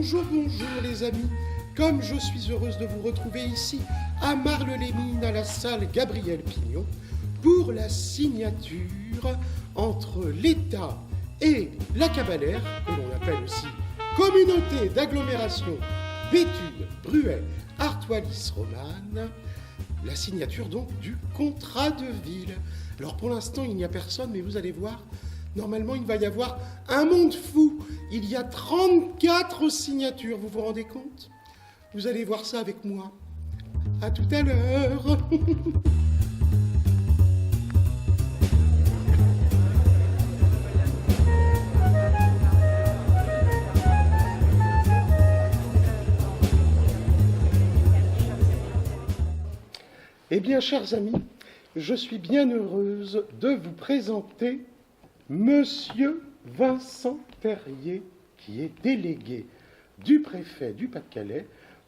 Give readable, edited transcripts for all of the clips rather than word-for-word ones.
Bonjour les amis. Comme je suis heureuse de vous retrouver ici à Marle-les-Mines à la salle Gabriel Pignon pour la signature entre l'État et la Cabalère, que l'on appelle aussi Communauté d'agglomération Béthune, Bruay, Artois-Lys Romane, la signature donc du contrat de ville. Alors pour l'instant il n'y a personne, mais vous allez voir, normalement il va y avoir un monde fou. Il y a 34 signatures, vous vous rendez compte ? Vous allez voir ça avec moi. À tout à l'heure. Eh bien, chers amis, je suis bien heureuse de vous présenter Monsieur Vincent Terrier, qui est délégué du préfet du Pas-de-Calais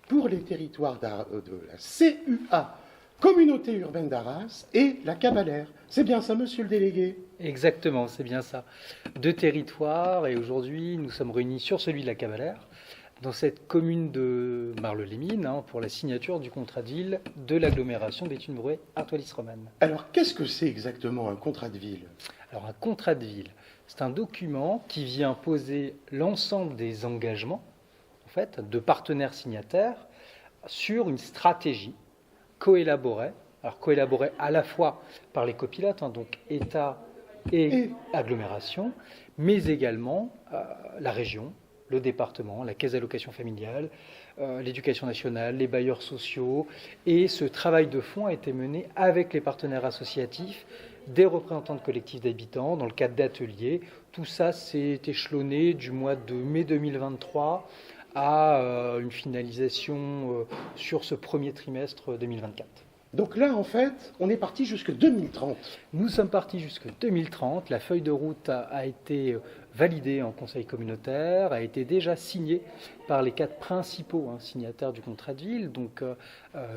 pour les territoires de la CUA, Communauté urbaine d'Arras, et la Cabalère. C'est bien ça, monsieur le délégué ? Exactement, c'est bien ça. 2 territoires, et aujourd'hui, nous sommes réunis sur celui de la Cabalère, dans cette commune de Marle-les-Mines, pour la signature du contrat de ville de l'agglomération Béthune-Bruay Artois-Lys Romane. Alors, qu'est-ce que c'est exactement un contrat de ville ? Alors, un contrat de ville, c'est un document qui vient poser l'ensemble des engagements, en fait, de partenaires signataires sur une stratégie coélaborée. Alors, coélaborée à la fois par les copilotes, donc État et agglomération, mais également la région, le département, la caisse d'allocation familiale, l'éducation nationale, les bailleurs sociaux. Et ce travail de fond a été mené avec les partenaires associatifs, des représentants de collectifs d'habitants, dans le cadre d'ateliers. Tout ça s'est échelonné du mois de mai 2023 à une finalisation sur ce premier trimestre 2024. Donc là, en fait, on est parti jusque 2030. Nous sommes partis jusque 2030. La feuille de route a été validée en conseil communautaire, a été déjà signée par les 4 principaux signataires du contrat de ville, donc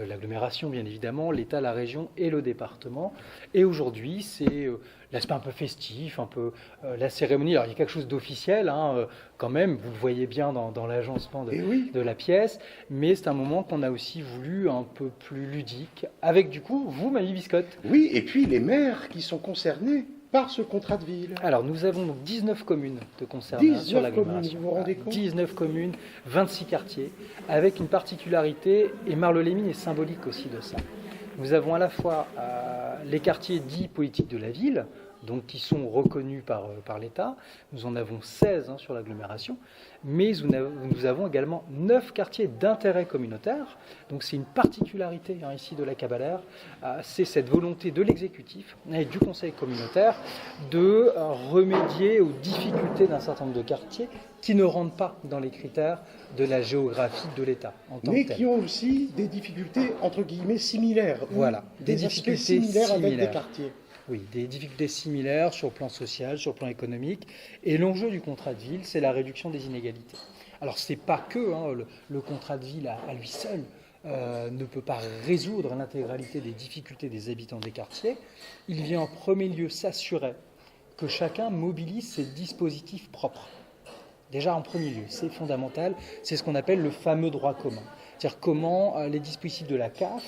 l'agglomération bien évidemment, l'État, la région et le département. Et aujourd'hui, c'est l'aspect un peu festif, un peu la cérémonie. Alors il y a quelque chose d'officiel quand même, vous le voyez bien dans l'agencement de la pièce, mais c'est un moment qu'on a aussi voulu un peu plus ludique, avec du coup, vous, Mamie Biscotte. Oui, et puis les maires qui sont concernés par ce contrat de ville. Alors nous avons donc 19 communes de concernées sur l'agglomération. Vous vous rendez compte ? 19 communes, 26 quartiers, avec une particularité, et Marle-les-Mines est symbolique aussi de ça. Nous avons à la fois les quartiers dits politiques de la ville, donc qui sont reconnus par l'État. Nous en avons 16 sur l'agglomération, mais nous avons également 9 quartiers d'intérêt communautaire. Donc c'est une particularité ici de la Cabalère, c'est cette volonté de l'exécutif et du conseil communautaire de remédier aux difficultés d'un certain nombre de quartiers qui ne rentrent pas dans les critères de la géographie de l'État en tant mais que tel. qui ont aussi des difficultés, entre guillemets, similaires. Voilà, des difficultés similaires avec des quartiers. Oui, des difficultés similaires sur le plan social, sur le plan économique. Et l'enjeu du contrat de ville, c'est la réduction des inégalités. Alors, ce n'est pas que le contrat de ville à lui seul ne peut pas résoudre l'intégralité des difficultés des habitants des quartiers. Il vient en premier lieu s'assurer que chacun mobilise ses dispositifs propres. Déjà, en premier lieu, c'est fondamental, c'est ce qu'on appelle le fameux droit commun. C'est-à-dire comment les dispositifs de la CAF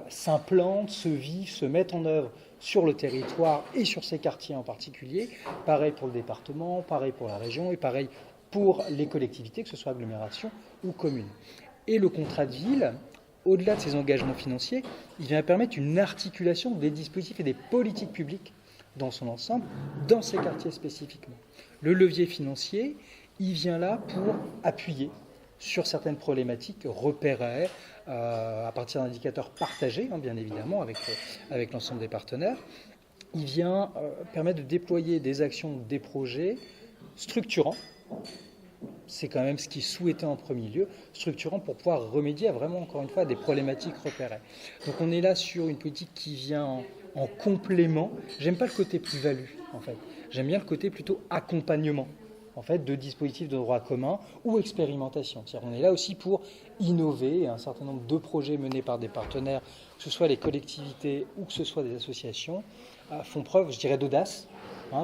s'implantent, se vivent, se mettent en œuvre sur le territoire et sur ces quartiers en particulier. Pareil pour le département, pareil pour la région et pareil pour les collectivités, que ce soit agglomération ou commune. Et le contrat de ville, au-delà de ses engagements financiers, il vient permettre une articulation des dispositifs et des politiques publiques dans son ensemble, dans ces quartiers spécifiquement. Le levier financier, il vient là pour appuyer sur certaines problématiques repérées à partir d'indicateurs partagés, bien évidemment, avec l'ensemble des partenaires. Il vient permettre de déployer des actions, des projets structurants. C'est quand même ce qui est souhaité en premier lieu, structurant pour pouvoir remédier à vraiment, encore une fois, à des problématiques repérées. Donc on est là sur une politique qui vient en complément. J'aime pas le côté plus-value, en fait. J'aime bien le côté plutôt accompagnement, en fait, de dispositifs de droit commun ou expérimentation. C'est-à-dire, on est là aussi pour innover. Un certain nombre de projets menés par des partenaires, que ce soit les collectivités ou que ce soit des associations, font preuve, je dirais, d'audace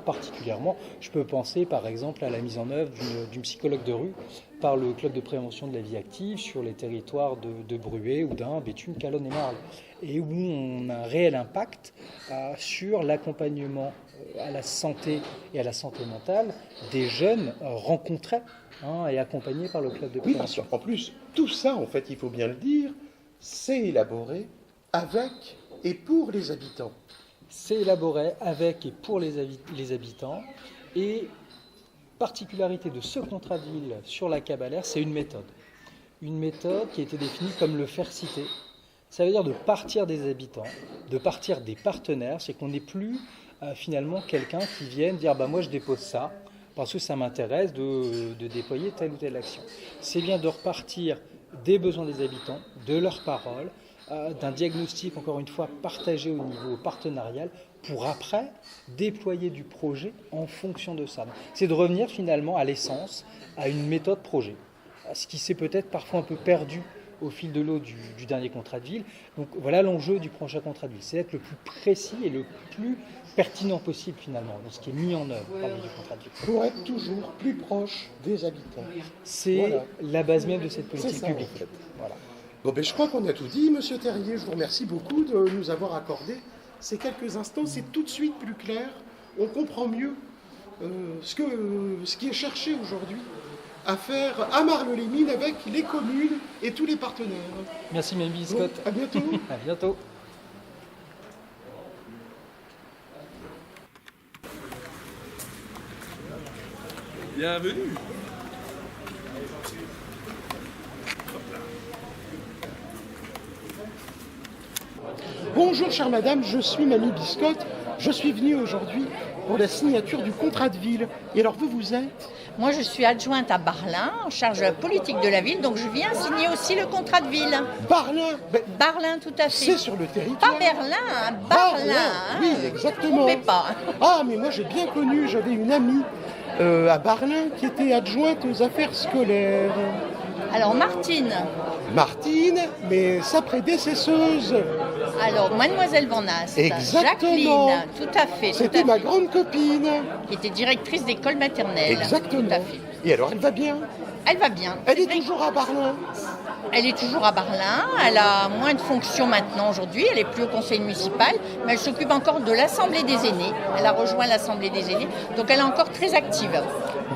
particulièrement. Je peux penser par exemple à la mise en œuvre d'une psychologue de rue par le club de prévention de la vie active sur les territoires de Bruay, Houdain, Béthune, Calonne et Marle, et où on a un réel impact sur l'accompagnement à la santé et à la santé mentale des jeunes rencontrés et accompagnés par le club de Oui, parce prévention. qu'en plus, tout ça, en fait, il faut bien le dire, c'est élaboré avec et pour les habitants. C'est élaboré avec et pour les habitants, et particularité de ce contrat de ville sur la Cabalère, c'est une méthode qui a été définie comme le faire citer. Ça veut dire de partir des habitants, de partir des partenaires, c'est qu'on n'est plus finalement quelqu'un qui vienne dire moi je dépose ça parce que ça m'intéresse de déployer telle ou telle action. C'est bien de repartir des besoins des habitants, de leurs paroles, d'un diagnostic, encore une fois, partagé au niveau partenarial, pour après déployer du projet en fonction de ça. C'est de revenir finalement à l'essence, à une méthode projet, ce qui s'est peut-être parfois un peu perdu au fil de l'eau du dernier contrat de ville. Donc voilà l'enjeu du prochain contrat de ville, c'est d'être le plus précis et le plus pertinent possible finalement dans ce qui est mis en œuvre par le biais du contrat de ville. Pour être toujours plus proche des habitants. C'est la base même de cette politique ça, publique. En fait. Voilà. Bon, je crois qu'on a tout dit, Monsieur Terrier. Je vous remercie beaucoup de nous avoir accordé ces quelques instants. C'est tout de suite plus clair. On comprend mieux ce qui est cherché aujourd'hui à faire à Marle-les-Mines avec les communes et tous les partenaires. Merci, Mme Biscotte. Bon, à bientôt. À bientôt. Bienvenue. Bonjour, chère madame, je suis Mamie Biscotte. Je suis venue aujourd'hui pour la signature du contrat de ville. Et alors, vous êtes ? Moi, je suis adjointe à Barlin, en charge de la politique de la ville, donc je viens signer aussi le contrat de ville. Barlin. Barlin, tout à fait. C'est sur le territoire. Pas Berlin, hein, Barlin. Hein. Oui, exactement. Ne pas. Ah, mais moi j'ai bien connu, j'avais une amie à Barlin qui était adjointe aux affaires scolaires. Alors, Martine. Martine, mais sa prédécesseuse. Alors, Mademoiselle Van Ast. Exactement. Jacqueline, tout à fait. C'était ma grande copine. Qui était directrice d'école maternelle. Exactement. Tout à fait. Et alors, elle va bien? Elle va bien. Elle est vrai toujours à Barlin? Elle est toujours à Barlin, elle a moins de fonctions maintenant aujourd'hui, elle n'est plus au conseil municipal, mais elle s'occupe encore de l'Assemblée des aînés. Elle a rejoint l'Assemblée des aînés, donc elle est encore très active.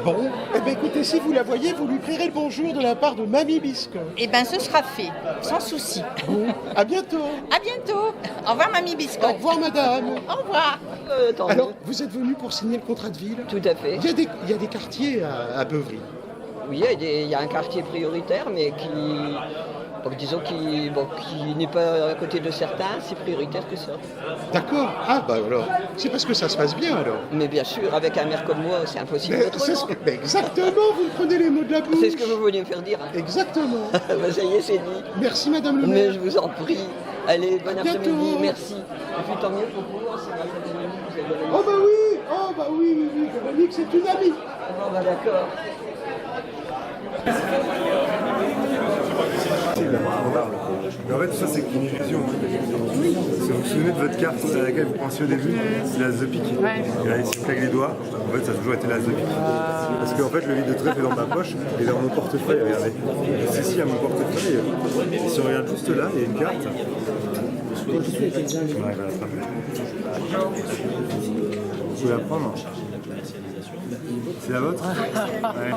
Bon, eh bien écoutez, si vous la voyez, vous lui crierez le bonjour de la part de Mamie Biscotte. Eh bien, ce sera fait, sans souci. Bon, à bientôt. À bientôt. Au revoir, Mamie Biscotte. Au revoir, madame. Au revoir. Alors, vous êtes venu pour signer le contrat de ville? Tout à fait. Il y a des quartiers à Beuvry. Oui, il y a un quartier prioritaire, mais disons qui n'est pas à côté de certains, c'est prioritaire que ça. D'accord. Ah bah alors, c'est parce que ça se passe bien alors. Mais bien sûr, avec un maire comme moi, c'est impossible Mais autrement. exactement, vous me prenez les mots de la bouche. C'est ce que vous vouliez me faire dire. Hein. Exactement. Bah, ça y est, c'est dit. Merci madame le Mais maire. je vous en prie. Allez, bon bientôt. après-midi, merci. Et puis tant mieux pour vous, c'est ma famille, vous avez Oh bah oui, Véronique, c'est une amie. bon, bah d'accord. Mais en fait, tout ça, c'est une illusion. Si vous vous souvenez de votre carte à laquelle vous pensiez au début, c'est l'as de pique. Et là, ici, on claque les doigts. En fait, ça a toujours été l'as de pique. Parce qu'en fait, le vide de trèfle est dans ma poche et dans mon portefeuille, regardez. Ici, à mon portefeuille, et si on regarde juste là, il y a une carte. On arrive à l'attraper. Vous pouvez la prendre. C'est la vôtre? Ouais.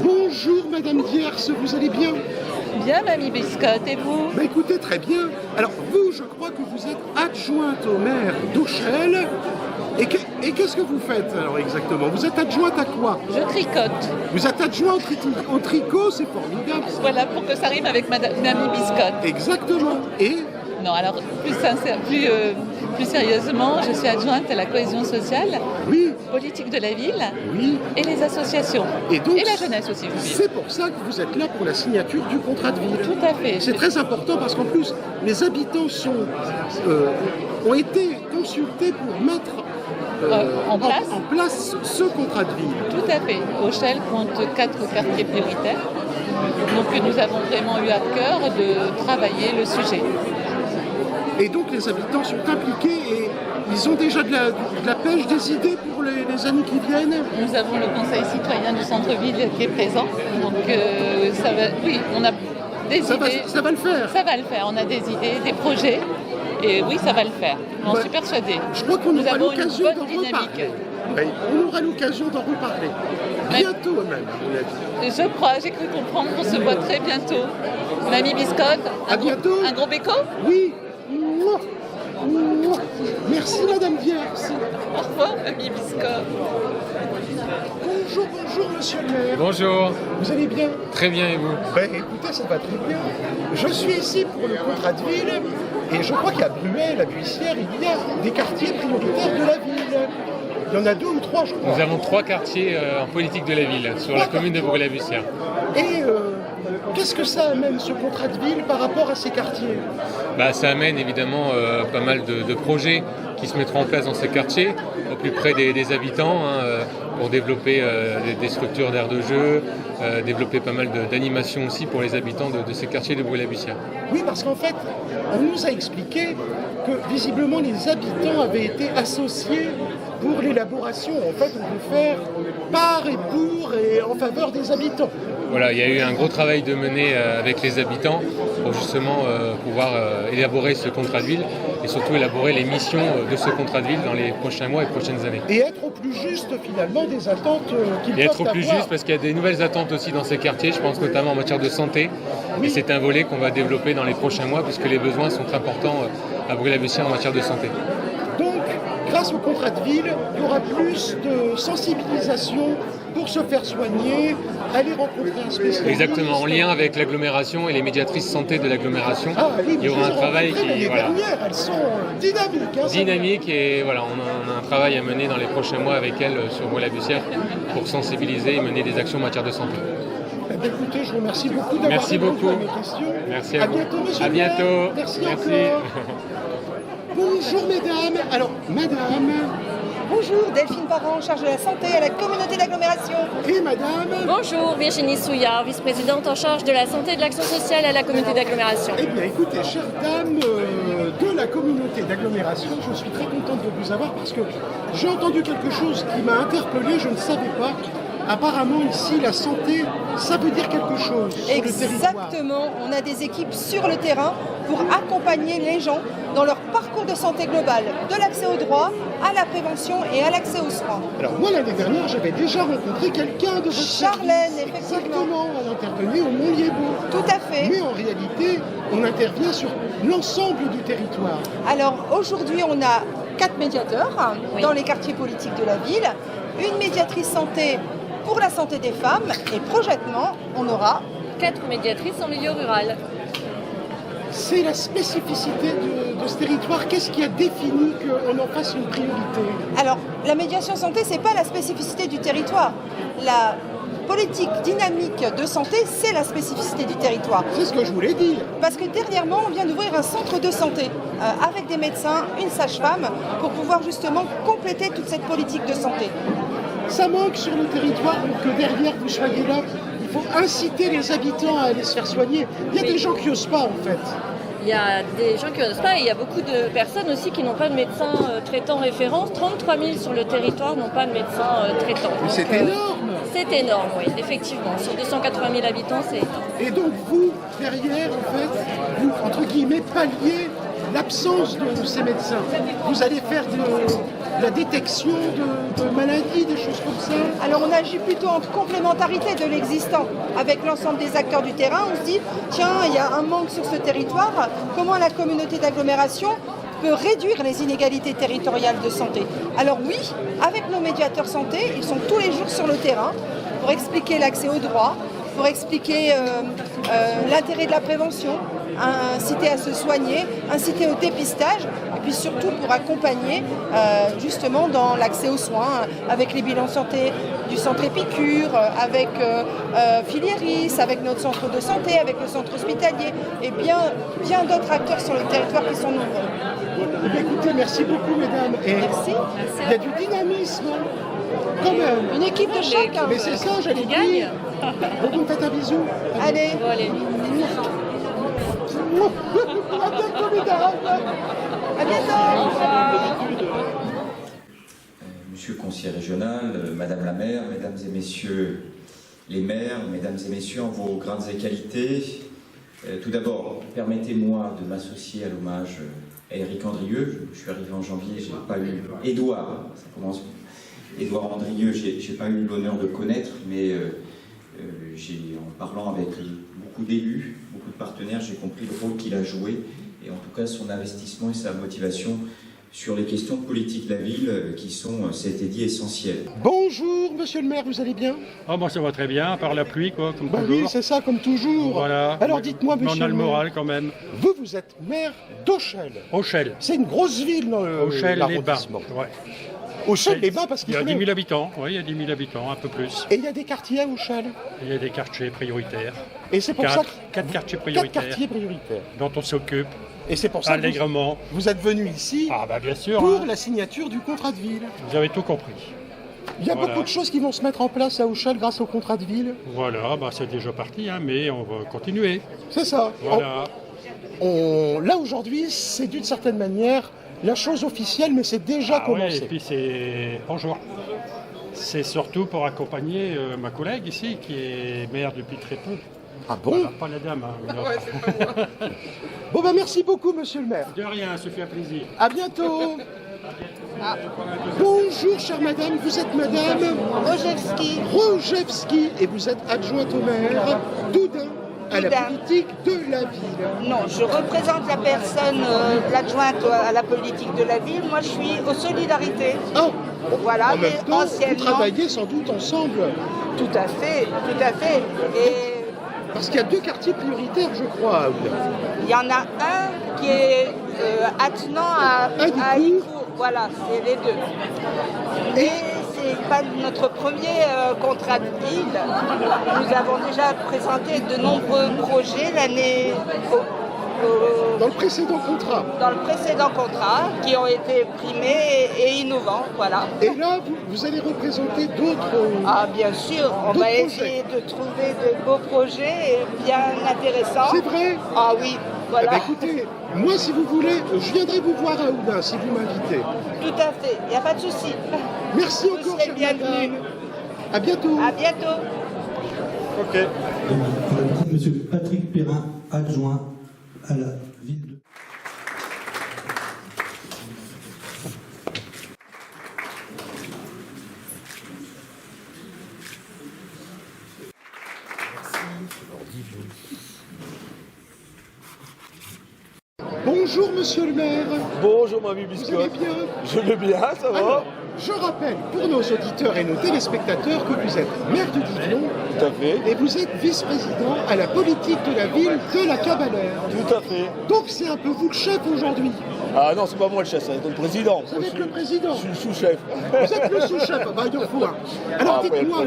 Bonjour madame Dierce, vous allez bien? Bien, Mamie Biscotte, et vous? Bah écoutez, très bien. Alors vous, je crois que vous êtes adjointe au maire d'Auchel. Et qu'est-ce que vous faites alors exactement? Vous êtes adjointe à quoi? Je tricote. Vous êtes adjointe au tricot, c'est formidable. Ça. Voilà, pour que ça rime avec Mamie Biscotte. Exactement. Et Non, alors, plus sérieusement, je suis adjointe à la cohésion sociale, oui, politique de la ville oui. et les associations. Et donc, la jeunesse aussi, je veux dire. c'est pour ça que vous êtes là pour la signature du contrat de ville. Tout à fait. C'est très important parce qu'en plus, les habitants ont été consultés pour mettre En place ce contrat de ville. Tout à fait. Auchel compte 4 quartiers prioritaires. Donc nous avons vraiment eu à cœur de travailler le sujet. Et donc les habitants sont impliqués et Ils ont déjà de la pêche, des idées pour les années qui viennent. Nous avons le conseil citoyen du centre-ville qui est présent. Donc ça va, oui, on a des idées. Ça va le faire. Ça va le faire. On a des idées, des projets. Et oui, ça va le faire. J'en suis persuadée. Je crois qu'on Nous aura avons une l'occasion bonne d'en dynamique. reparler. Oui, on aura l'occasion d'en reparler. Bientôt même, à mon avis. Je crois, j'ai cru comprendre qu'on se voit très bientôt. Mamie Biscotte, À bientôt. Un gros béco. Oui. Mouah. Mouah. Merci Madame Vierce. Au revoir, Mamie Biscotte. Bonjour Monsieur le maire. Bonjour, Vous allez bien? très bien et vous? Ben écoutez, ça va très bien. Je suis ici pour le contrat de ville et je crois qu'à Bruay, la Buissière, il y a des quartiers prioritaires de la ville. Il y en a 2 ou 3, je crois. Nous avons 3 quartiers en politique de la ville sur la commune de Bruay-la-Bussière. Et qu'est-ce que ça amène ce contrat de ville par rapport à ces quartiers? Ça amène évidemment pas mal de projets qui se mettront en place dans ces quartiers, au plus près des habitants, pour développer des structures d'aires de jeu, développer pas mal d'animations aussi pour les habitants de ces quartiers de Bruay-la-Bussière. Oui, parce qu'en fait, on nous a expliqué que visiblement les habitants avaient été associés pour l'élaboration. En fait, on peut faire par et pour et en faveur des habitants. Voilà, il y a eu un gros travail de mener avec les habitants pour justement pouvoir élaborer ce contrat de ville et surtout élaborer les missions de ce contrat de ville dans les prochains mois et prochaines années. Et être au plus juste finalement des attentes qu'ils peuvent Et être au plus avoir. juste parce qu'il y a des nouvelles attentes aussi dans ces quartiers, je pense notamment en matière de santé. Oui. Et c'est un volet qu'on va développer dans les prochains mois puisque les besoins sont importants à Bruay-la-Bussière en matière de santé. Donc, grâce au contrat de ville, il y aura plus de sensibilisation pour se faire soigner, aller rencontrer un spécialiste. Exactement, en lien avec l'agglomération et les médiatrices santé de l'agglomération. Ah, oui, Il y aura un travail Les voilà, dernières, elles sont dynamiques. Hein, ça. dynamique et voilà, on a un travail à mener dans les prochains mois avec elles sur Bruay-la-Bussière pour sensibiliser et mener des actions en matière de santé. Eh bien, écoutez, je vous remercie beaucoup d'avoir Merci répondu beaucoup. à mes questions. Merci à vous. bientôt, monsieur À le maire. bientôt. Merci Merci. encore. Bonjour, mesdames. Alors, madame Bonjour, Delphine Parent, en charge de la santé à la communauté d'agglomération. et madame. Bonjour, Virginie Souillard, vice-présidente en charge de la santé et de l'action sociale à la communauté d'agglomération. Eh bien, écoutez, chère dame de la communauté d'agglomération, je suis très contente de vous avoir parce que j'ai entendu quelque chose qui m'a interpellé, je ne savais pas. Apparemment, ici, la santé, ça veut dire quelque chose sur le territoire. Exactement, on a des équipes sur le terrain pour accompagner les gens dans leur parcours de santé globale, de l'accès aux droits, à la prévention et à l'accès aux soins. Alors, moi, l'année dernière, j'avais déjà rencontré quelqu'un de votre Charlène, service. effectivement. Exactement, elle intervenait au Montlier-Beau. Tout à fait. Mais en réalité, on intervient sur l'ensemble du territoire. Alors aujourd'hui, on a 4 médiateurs dans les quartiers politiques de la ville, une médiatrice santé pour la santé des femmes et prochainement, on aura 4 médiatrices en milieu rural. C'est la spécificité de ce territoire. Qu'est-ce qui a défini qu'on en fasse une priorité? Alors, la médiation santé, c'est pas la spécificité du territoire. La politique dynamique de santé, c'est la spécificité du territoire. C'est ce que je voulais dire. Parce que dernièrement, on vient d'ouvrir un centre de santé avec des médecins, une sage-femme, pour pouvoir justement compléter toute cette politique de santé. Ça manque sur le territoire pour que derrière vous soyez là. Il faut inciter les habitants à aller se faire soigner. Il y a des gens qui n'osent pas en fait. Il y a des gens qui n'osent pas et il y a beaucoup de personnes aussi qui n'ont pas de médecin traitant référence. 33 000 sur le territoire n'ont pas de médecin traitant. Mais c'est énorme. C'est énorme, oui, effectivement. Sur 280 000 habitants, c'est énorme. Et donc vous, derrière, en fait, vous, entre guillemets, palliez l'absence de ces médecins. Vous allez faire de la détection de maladies, des choses comme ça. Alors on agit plutôt en complémentarité de l'existant. Avec l'ensemble des acteurs du terrain, on se dit, tiens, il y a un manque sur ce territoire, comment la communauté d'agglomération peut réduire les inégalités territoriales de santé. Alors oui, avec nos médiateurs santé, ils sont tous les jours sur le terrain pour expliquer l'accès aux droits, pour expliquer l'intérêt de la prévention, inciter à se soigner, inciter au dépistage, et puis surtout pour accompagner justement dans l'accès aux soins, avec les bilans santé du centre Épicure, avec Filieris, avec notre centre de santé, avec le centre hospitalier, et bien d'autres acteurs sur le territoire qui sont nombreux. Eh bien, écoutez, merci beaucoup, mesdames. Et Merci. il y a du dynamisme, quand même. Une équipe de choc. hein. Mais c'est ça, j'allais Qui dire. gagne. Donc, vous me faites un bisou. Allez. Bon, allez. À bientôt, mesdames. À bientôt. Au revoir. monsieur le conseiller régional, madame la maire, mesdames et messieurs les maires, mesdames et messieurs, en vos grades et qualités. Tout d'abord, permettez-moi de m'associer à l'hommage à Éric Andrieux. Je suis arrivé en janvier, j'ai pas eu Édouard, ça commence. Édouard Andrieux, j'ai pas eu l'honneur de le connaître, mais en parlant avec beaucoup d'élus, beaucoup de partenaires, j'ai compris le rôle qu'il a joué et en tout cas son investissement et sa motivation sur les questions politiques de la ville qui sont, ça a été dit, essentielles. Bonjour, monsieur le maire, vous allez bien? Ah bon, ça va très bien, par la pluie, quoi, comme toujours. Oui, c'est ça, comme toujours. Voilà. Alors dites-moi, monsieur on a le maire, moral quand même. vous êtes maire d'Auchel. Auchel. C'est une grosse ville dans l'arrondissement. Ouais. Auchel-les-Bains, parce qu'il y a 10 000 habitants, oui, il y a 10 000 habitants, un peu plus. Et il y a des quartiers à Auchel. Il y a des quartiers prioritaires. Et c'est pour ça que... 4 quartiers prioritaires. 4 quartiers prioritaires. Dont on s'occupe. Et c'est pour ça allègrement. que vous êtes venu ici bien sûr, pour la signature du contrat de ville. Vous avez tout compris. Il y a beaucoup de choses qui vont se mettre en place à Auchel grâce au contrat de ville. Voilà, c'est déjà parti, mais on va continuer. C'est ça. Voilà. Là aujourd'hui, c'est d'une certaine manière la chose officielle, mais c'est déjà commencé. Ouais, et puis bonjour. C'est surtout pour accompagner ma collègue ici, qui est maire depuis très peu. Ah bon? Voilà, pas la dame. Ouais, c'est pas moi. Bon merci beaucoup, monsieur le maire. De rien, ça fait un plaisir. À bientôt. Bonjour, chère madame, vous êtes madame Rojewski, et vous êtes adjointe au maire d'Oudun, à la politique de la ville. Non, je représente la personne, l'adjointe à la politique de la ville. Moi, je suis aux solidarités. Ah, voilà, en même temps, anciennement. vous travaillez sans doute ensemble. Tout à fait, tout à fait. Et parce qu'il y a 2 quartiers prioritaires, je crois, à Oudun. Il y en a un qui est attenant à Icourt. Voilà, c'est les 2. Et c'est pas notre premier contrat de ville. Nous avons déjà présenté de nombreux projets l'année... Dans le précédent contrat. Dans le précédent contrat, qui ont été primés et innovants, voilà. Et là, vous allez représenter d'autres... Ah, bien sûr, on va essayer de trouver de beaux projets bien intéressants. C'est vrai? Ah oui, voilà. Eh bien, écoutez, moi, si vous voulez, je viendrai vous voir à Oudun, si vous m'invitez. Tout à fait, il n'y a pas de souci. Merci encore, chère madame. À bientôt. À bientôt. Ok. Monsieur Patrick Perrin, adjoint à la ville de... Bonjour monsieur le maire. Bonjour Mamie Biscotte. Vous allez bien? Je vais bien, ça va. Alors, je rappelle pour nos auditeurs et nos téléspectateurs que vous êtes maire de Divion. Tout à fait. Et vous êtes vice-président à la politique de la ville de la Cabalère. Tout à fait. Donc c'est un peu vous le chef aujourd'hui. Ah non, c'est pas moi le chef, c'est le président. Vous êtes le président. Je suis le sous-chef. Vous êtes le sous-chef, il en faut un. Alors dites-moi,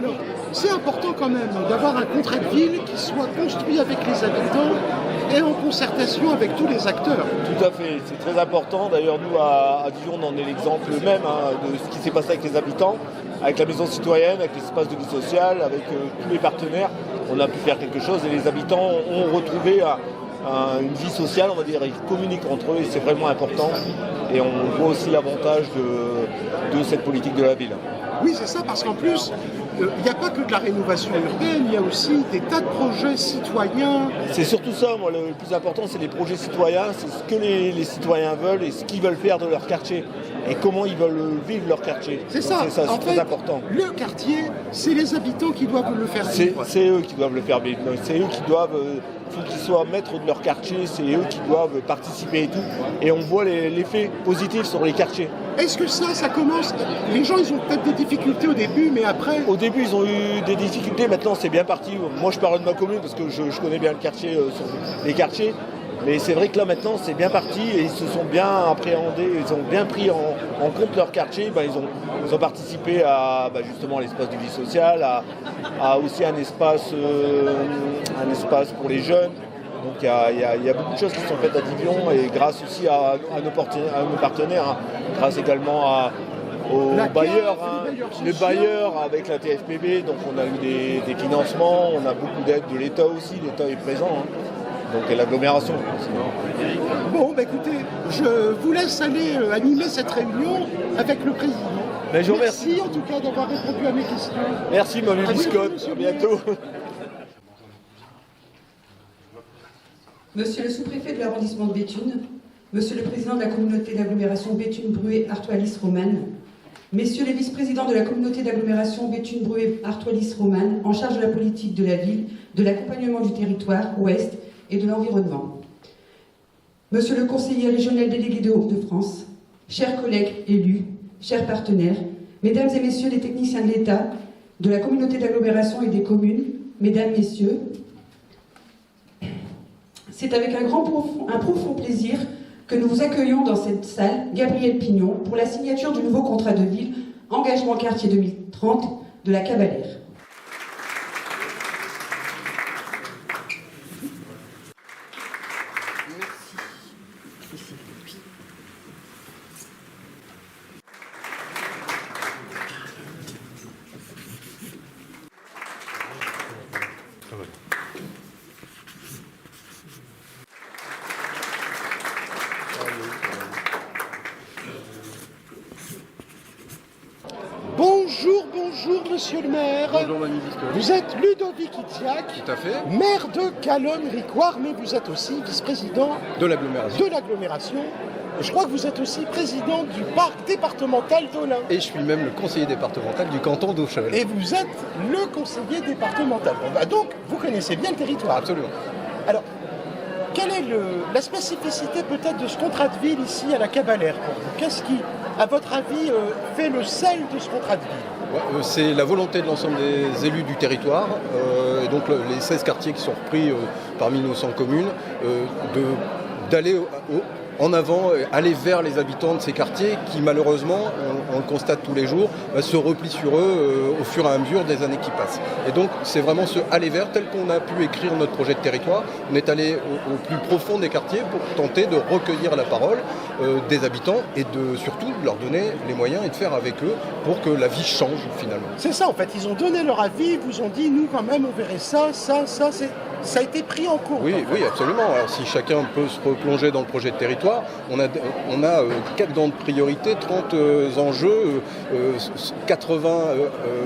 c'est important quand même d'avoir un contrat de ville qui soit construit avec les habitants et en concertation avec tous les acteurs. Tout à fait, c'est très important. D'ailleurs, nous, à Dijon, on en est l'exemple même de ce qui s'est passé avec les habitants, avec la maison citoyenne, avec l'espace de vie sociale, avec tous les partenaires. On a pu faire quelque chose et les habitants ont retrouvé une vie sociale, on va dire, ils communiquent entre eux et c'est vraiment important. Et on voit aussi l'avantage de cette politique de la ville. Oui, c'est ça, parce qu'en plus, il n'y a pas que de la rénovation urbaine, il y a aussi des tas de projets citoyens. C'est surtout ça, moi, le plus important, c'est les projets citoyens, c'est ce que les citoyens veulent et ce qu'ils veulent faire de leur quartier et comment ils veulent vivre leur quartier. C'est ça, c'est très important. Le quartier, c'est les habitants qui doivent le faire vivre. C'est eux qui doivent le faire vivre, c'est eux qui doivent... Il faut qu'ils soient maîtres de leur quartier, c'est eux qui doivent participer et tout. Et on voit l'effet positif sur les quartiers. Est-ce que ça commence? Les gens, ils ont peut-être des difficultés au début, mais après... Au début, ils ont eu des difficultés, maintenant c'est bien parti. Moi, je parle de ma commune parce que je connais bien le quartier, les quartiers. Mais c'est vrai que là, maintenant, c'est bien parti et ils se sont bien appréhendés, ils ont bien pris en compte leur quartier. Ils ont participé à justement l'espace de vie sociale, à aussi un espace pour les jeunes. Donc il y a beaucoup de choses qui sont faites à Divion et grâce aussi à nos partenaires, grâce également aux bailleurs, les bailleurs avec la TFPB. Donc on a eu des financements, on a beaucoup d'aide de l'État aussi, l'État est présent. Donc et l'agglomération. Bon, écoutez, je vous laisse aller animer cette réunion avec le président. Ben, je vous remercie. Merci en tout cas d'avoir répondu à mes questions. Merci, Manu Biscotte. À bientôt. Monsieur le sous-préfet de l'arrondissement de Béthune, Monsieur le président de la communauté d'agglomération Béthune-Bruay-Artois-Lys-Romanne, Messieurs les vice-présidents de la communauté d'agglomération Béthune-Bruay-Artois-Lys-Romanne en charge de la politique de la ville, de l'accompagnement du territoire ouest et de l'environnement, Monsieur le conseiller régional délégué de Hauts-de-France, chers collègues élus, chers partenaires, Mesdames et Messieurs les techniciens de l'État, de la communauté d'agglomération et des communes, Mesdames, Messieurs, c'est avec un profond plaisir que nous vous accueillons dans cette salle, Gabriel Pignon, pour la signature du nouveau contrat de ville Engagement Quartier 2030 de la Cavalère. Bonjour monsieur le maire. Bonjour Manu Biscotte. Vous êtes Ludovic Iziac, tout à fait, maire de Calonne-Ricoire, mais vous êtes aussi vice-président de l'agglomération. Et je crois que vous êtes aussi président du parc départemental d'Olin. Et je suis même le conseiller départemental du canton d'Auchevel. Et vous êtes le conseiller départemental. Bon, bah donc, vous connaissez bien le territoire. Absolument. Alors, quelle est la spécificité peut-être de ce contrat de ville ici à la Cavalère pour vous? Qu'est-ce qui, à votre avis, fait le sel de ce contrat de ville? C'est la volonté de l'ensemble des élus du territoire, et donc les 16 quartiers qui sont repris parmi nos 100 communes, d'aller en avant, aller vers les habitants de ces quartiers qui malheureusement, on le constate tous les jours, se replient sur eux au fur et à mesure des années qui passent. Et donc c'est vraiment ce aller vers tel qu'on a pu écrire notre projet de territoire. On est allé au plus profond des quartiers pour tenter de recueillir la parole des habitants et de surtout leur donner les moyens et de faire avec eux pour que la vie change finalement. C'est ça en fait, ils ont donné leur avis, ils vous ont dit nous quand même on verrait ça, ça a été pris en compte. Oui, oui, absolument. Alors, si chacun peut se replonger dans le projet de territoire, on a 4 grandes priorités, 30 enjeux, 80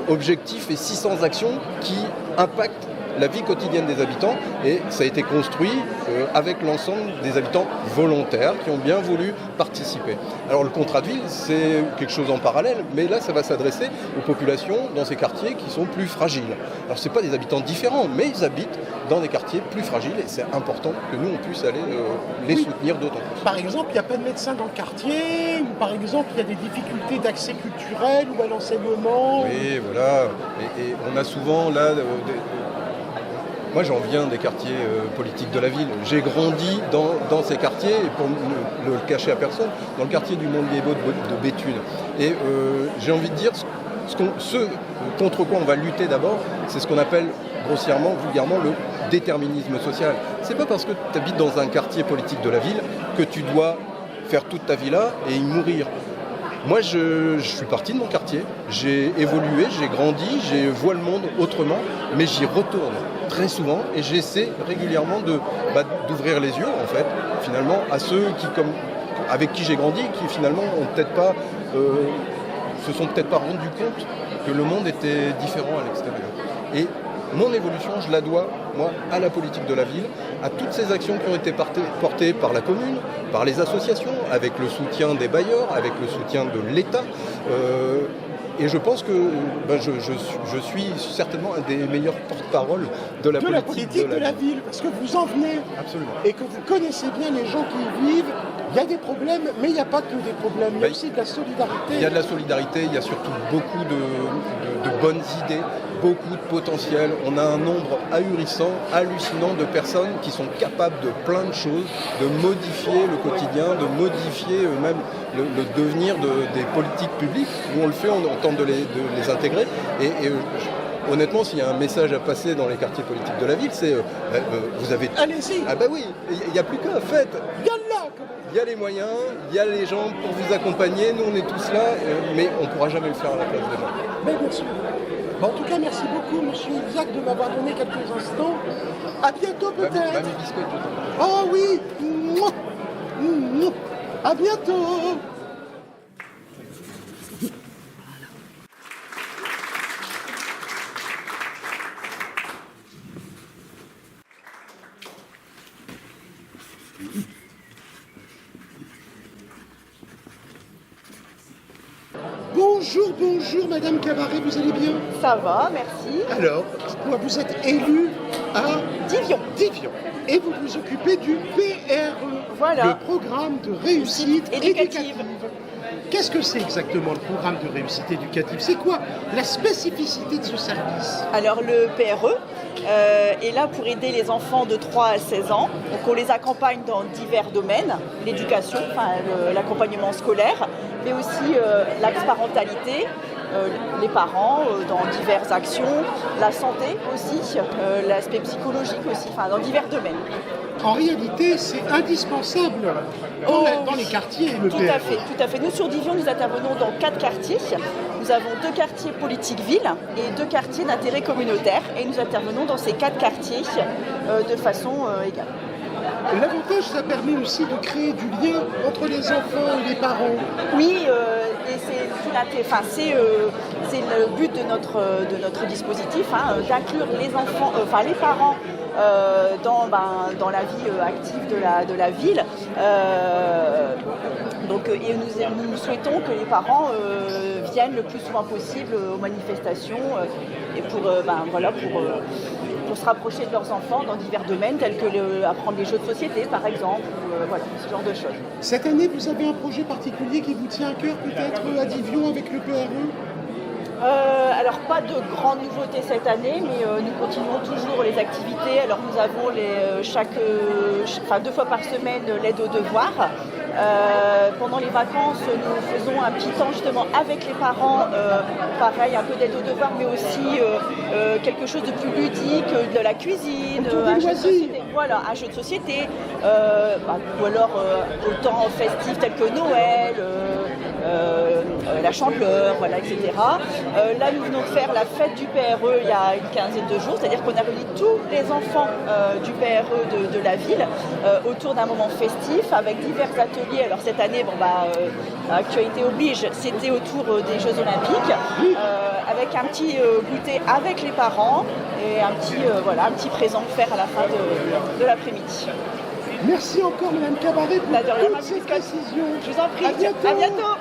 objectifs et 600 actions qui impactent la vie quotidienne des habitants, et ça a été construit avec l'ensemble des habitants volontaires qui ont bien voulu participer. Alors le contrat de ville, c'est quelque chose en parallèle, mais là ça va s'adresser aux populations dans ces quartiers qui sont plus fragiles. Alors c'est pas des habitants différents, mais ils habitent dans des quartiers plus fragiles, et c'est important que nous on puisse aller les soutenir d'autant plus. Par exemple, il n'y a pas de médecin dans le quartier, ou par exemple il y a des difficultés d'accès culturel ou à l'enseignement. Oui, voilà, et on a souvent là... Moi, j'en viens des quartiers politiques de la ville. J'ai grandi dans ces quartiers, et pour ne le cacher à personne, dans le quartier du Mont-Liébeau de Béthune. Et j'ai envie de dire, ce contre quoi on va lutter d'abord, c'est ce qu'on appelle grossièrement, vulgairement, le déterminisme social. C'est pas parce que tu habites dans un quartier politique de la ville que tu dois faire toute ta vie là et y mourir. Moi, je suis parti de mon quartier, j'ai évolué, j'ai grandi, je vois le monde autrement, mais j'y retourne très souvent et j'essaie régulièrement d'ouvrir les yeux, en fait, finalement, à ceux avec qui j'ai grandi, qui finalement se sont peut-être pas rendus compte que le monde était différent à l'extérieur. Et mon évolution, je la dois, moi, à la politique de la ville, à toutes ces actions qui ont été portées par la commune, par les associations, avec le soutien des bailleurs, avec le soutien de l'État. Et je pense que je suis certainement un des meilleurs porte-parole de la politique de la ville. Parce que vous en venez. Absolument. Et que vous connaissez bien les gens qui y vivent. Il y a des problèmes, mais il n'y a pas que des problèmes. Il y a aussi de la solidarité. Il y a de la solidarité, il y a surtout beaucoup de bonnes idées, beaucoup de potentiel. On a un nombre ahurissant, hallucinant de personnes qui sont capables de plein de choses, de modifier le quotidien, de modifier même le devenir des politiques publiques. Où on le fait, on tente de les intégrer. Et honnêtement, s'il y a un message à passer dans les quartiers politiques de la ville, c'est vous avez... Allez-y. Ah bah oui, il n'y a plus qu'à, en fait. Il y a les moyens, il y a les gens pour vous accompagner, nous on est tous là, mais on ne pourra jamais le faire à la place des gens. Mais bien sûr. Bon, en tout cas, merci beaucoup, monsieur Iziac, de m'avoir donné quelques instants. À bientôt peut-être. Mamie Biscotte, je oh oui. À bientôt. Bonjour, bonjour, Madame Cabaret, vous allez bien? Ça va, merci. Alors, dites-moi, vous êtes élue à Divion. Divion. Et vous vous occupez du PRE, voilà. Le programme de réussite éducative. Qu'est-ce que c'est exactement le programme de réussite éducative? C'est quoi la spécificité de ce service? Alors le PRE est là pour aider les enfants de 3 à 16 ans. Donc on les accompagne dans divers domaines, l'éducation, l'accompagnement scolaire, mais aussi l'axe parentalité, les parents dans diverses actions, la santé aussi, l'aspect psychologique aussi, dans divers domaines. En réalité, c'est indispensable dans les quartiers. Le tout à fait. Nous, sur Divion, nous intervenons dans 4 quartiers. Nous avons 2 quartiers politique-ville et 2 quartiers d'intérêt communautaire. Et nous intervenons dans ces 4 quartiers de façon égale. L'avantage, ça permet aussi de créer du lien entre les enfants et les parents. Oui, et c'est le but de notre dispositif, d'inclure les enfants, les parents dans la vie active de la ville. Et nous souhaitons que les parents viennent le plus souvent possible aux manifestations et pour se rapprocher de leurs enfants dans divers domaines tels que apprendre les jeux de société par exemple, ce genre de choses. Cette année, vous avez un projet particulier qui vous tient à cœur peut-être à Divion avec le PRE? Alors pas de grandes nouveautés cette année, mais nous continuons toujours les activités. Alors nous avons 2 fois par semaine l'aide aux devoirs. Pendant les vacances, nous faisons un petit temps justement avec les parents, pareil, un peu d'aide aux devoirs, mais aussi quelque chose de plus ludique, de la cuisine, un jeu de société. Voilà, un jeu de société, ou alors autant festif tel que Noël, la Chandeleur, etc. Là, nous venons de faire la fête du PRE il y a une quinzaine de jours, c'est-à-dire qu'on a réuni tous les enfants du PRE de la ville autour d'un moment festif avec divers ateliers. Alors cette année, actualité oblige, c'était autour des Jeux Olympiques, avec un petit goûter avec les parents et un petit présent offert à la fin de l'après-midi. Merci encore, Madame Cabaret, pour toutes ces précisions. Je vous en prie. À bientôt. À bientôt.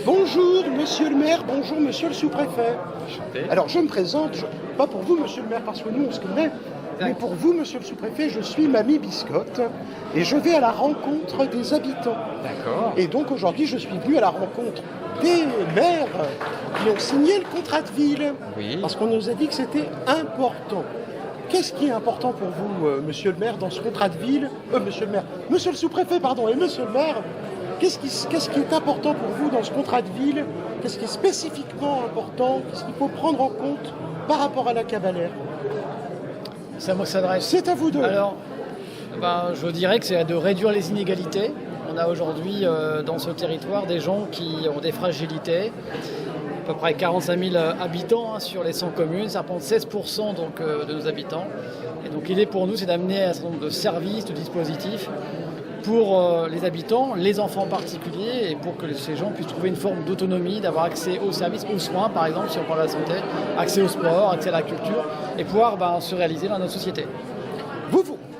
Bonjour, monsieur le maire, bonjour, monsieur le sous-préfet. Alors, je me présente, pas pour vous, monsieur le maire, parce que nous, on se connaît, mais pour vous, monsieur le sous-préfet, je suis Mamie Biscotte et je vais à la rencontre des habitants. D'accord. Et donc, aujourd'hui, je suis venu à la rencontre des maires qui ont signé le contrat de ville. Oui. Parce qu'on nous a dit que c'était important. Qu'est-ce qui est important pour vous, monsieur le maire, dans ce contrat de ville monsieur le sous-préfet, pardon, et monsieur le maire, qu'est-ce qui est important pour vous dans ce contrat de ville? Qu'est-ce qui est spécifiquement important? Qu'est-ce qu'il faut prendre en compte par rapport à la Cavalère? C'est à moi que ça s'adresse. C'est à vous deux. Alors, je dirais que c'est de réduire les inégalités. On a aujourd'hui dans ce territoire des gens qui ont des fragilités. À peu près 45 000 habitants sur les 100 communes, ça représente 16% de nos habitants. Et donc l'idée pour nous, c'est d'amener un certain nombre de services, de dispositifs pour les habitants, les enfants en particulier, et pour que ces gens puissent trouver une forme d'autonomie, d'avoir accès aux services, aux soins par exemple, si on parle de la santé, accès au sport, accès à la culture, et pouvoir se réaliser dans notre société.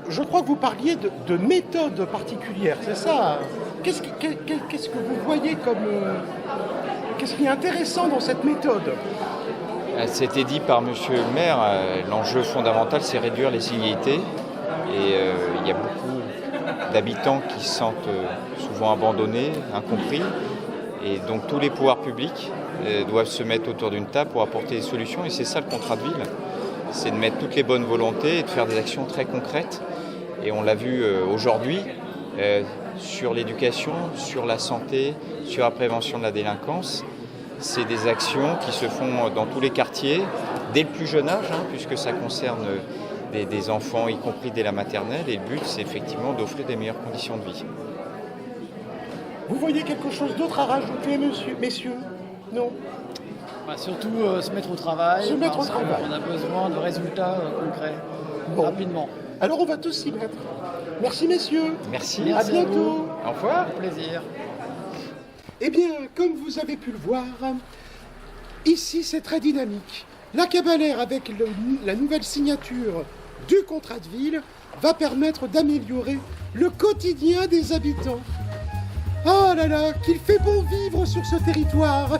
Je crois que vous parliez de méthodes particulières, c'est ça? Qu'est-ce que vous voyez comme... Qu'est-ce qui est intéressant dans cette méthode? C'était dit par monsieur le maire, l'enjeu fondamental c'est réduire les inégalités. Et il y a beaucoup d'habitants qui se sentent souvent abandonnés, incompris. Et donc tous les pouvoirs publics doivent se mettre autour d'une table pour apporter des solutions. Et c'est ça le contrat de ville, c'est de mettre toutes les bonnes volontés et de faire des actions très concrètes. Et on l'a vu aujourd'hui sur l'éducation, sur la santé, sur la prévention de la délinquance. C'est des actions qui se font dans tous les quartiers, dès le plus jeune âge, puisque ça concerne des enfants, y compris dès la maternelle. Et le but, c'est effectivement d'offrir des meilleures conditions de vie. Vous voyez quelque chose d'autre à rajouter, messieurs? Non? Surtout se mettre au travail. Se mettre au travail. On a besoin de résultats concrets, rapidement. Alors on va tous s'y mettre. Merci messieurs. Merci. À bientôt. Au revoir. Au plaisir. Eh bien, comme vous avez pu le voir, ici c'est très dynamique. La Cabalère, avec la nouvelle signature du contrat de ville, va permettre d'améliorer le quotidien des habitants. Oh là là, qu'il fait bon vivre sur ce territoire.